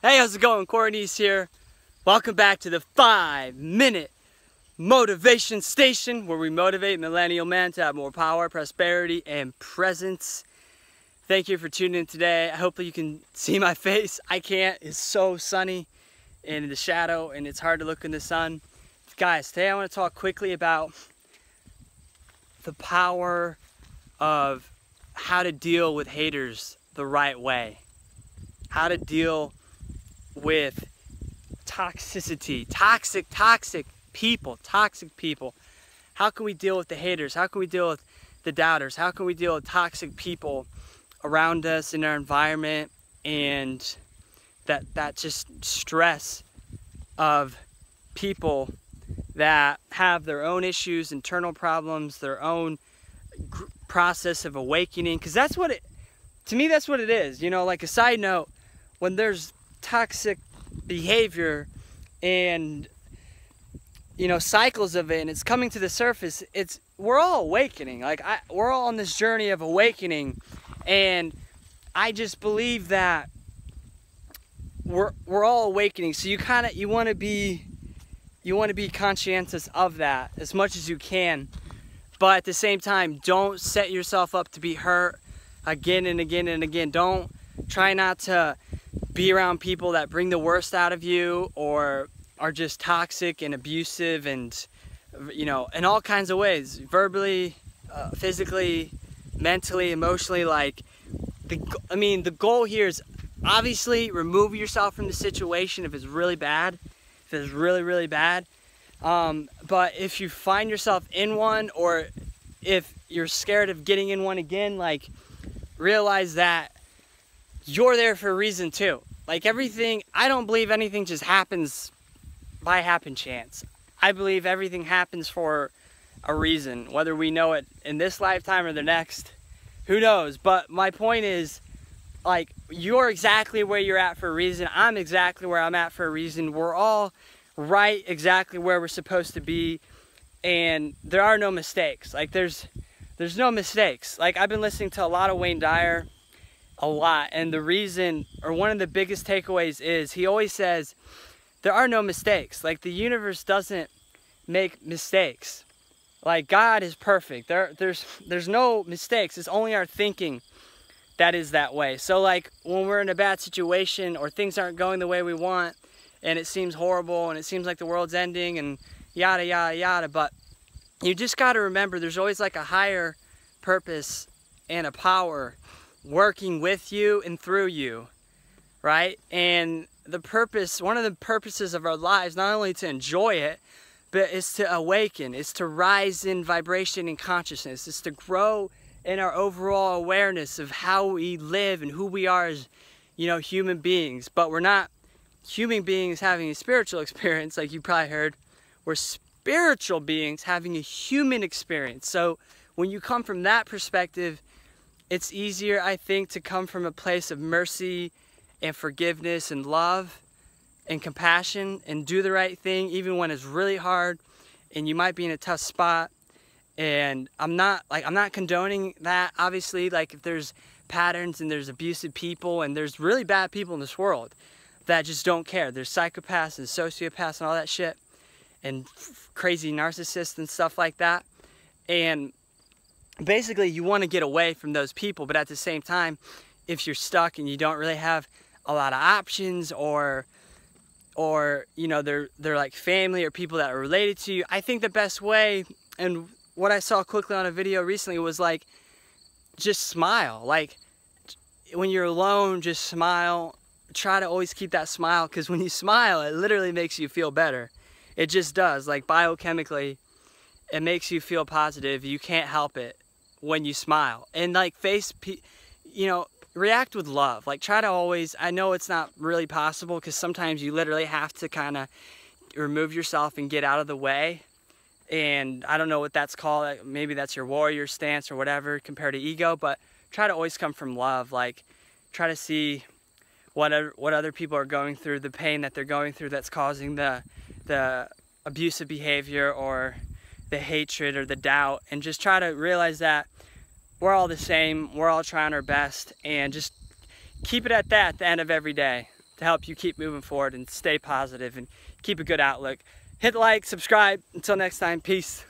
Hey, how's it going? Courtney's here. Welcome back to the 5-minute motivation station where we motivate millennial men to have more power, prosperity, and presence. Thank you for tuning in today. Hopefully you can see my face. I can't. It's so sunny and in the shadow and it's hard to look in the sun. Guys, today I want to talk quickly about the power of how to deal with haters the right way. How to deal with toxicity, toxic people. How can we deal with the haters? How can we deal with the doubters? How can we deal with toxic people around us in our environment, and that just stress of people that have their own issues, internal problems, their own process of awakening? Because that's what it, to me, that's what it is. You know, like a side note, when there's toxic behavior and, you know, cycles of it, and it's coming to the surface, we're all awakening. Like we're all on this journey of awakening, and I just believe that we're all awakening. So you want to be conscientious of that as much as you can, but at the same time, don't set yourself up to be hurt again and again and again. Don't try not to be around people that bring the worst out of you or are just toxic and abusive, and, you know, in all kinds of ways, verbally, physically, mentally, emotionally. Like the goal here is obviously remove yourself from the situation if it's really bad, if it's really bad. But if you find yourself in one, or if you're scared of getting in one again, like, realize that you're there for a reason too. Like everything, I don't believe anything just happens by happen chance. I believe everything happens for a reason, whether we know it in this lifetime or the next, who knows. But my point is, like, you're exactly where you're at for a reason. I'm exactly where I'm at for a reason. We're all right exactly where we're supposed to be, and there are no mistakes. Like there's no mistakes. Like, I've been listening to a lot of Wayne Dyer, a lot, and the reason, or one of the biggest takeaways, is he always says there are no mistakes. Like, the universe doesn't make mistakes. Like, God is perfect. There's no mistakes. It's only our thinking that is that way. So, like, when we're in a bad situation or things aren't going the way we want, and it seems horrible and it seems like the world's ending and yada yada yada, but you just got to remember there's always like a higher purpose and a power working with you and through you, right? And the purpose, one of the purposes of our lives, not only to enjoy it, but it's to awaken, it's to rise in vibration and consciousness, it's to grow in our overall awareness of how we live and who we are as, you know, human beings. But we're not human beings having a spiritual experience, like you probably heard. We're spiritual beings having a human experience. So when you come from that perspective, it's easier, I think, to come from a place of mercy and forgiveness and love and compassion and do the right thing even when it's really hard and you might be in a tough spot. And I'm not condoning that, obviously. Like, if there's patterns and there's abusive people and there's really bad people in this world that just don't care. There's psychopaths and sociopaths and all that shit, and crazy narcissists and stuff like that. And basically, you want to get away from those people, but at the same time, if you're stuck and you don't really have a lot of options, or you know, they're like family or people that are related to you, I think the best way, and what I saw quickly on a video recently, was like, just smile. Like, when you're alone, just smile. Try to always keep that smile, because when you smile, it literally makes you feel better. It just does. Like, biochemically, it makes you feel positive. You can't help it when you smile. And like, you know, react with love. Like, try to always, I know it's not really possible, because sometimes you literally have to kind of remove yourself and get out of the way. And I don't know what that's called. Maybe that's your warrior stance or whatever compared to ego, but try to always come from love. Like, try to see what other people are going through, the pain that they're going through that's causing the abusive behavior or the hatred or the doubt, and just try to realize that we're all the same, we're all trying our best, and just keep it at that at the end of every day. to help you keep moving forward and stay positive and keep a good outlook. Hit the like, subscribe. Until next time, peace.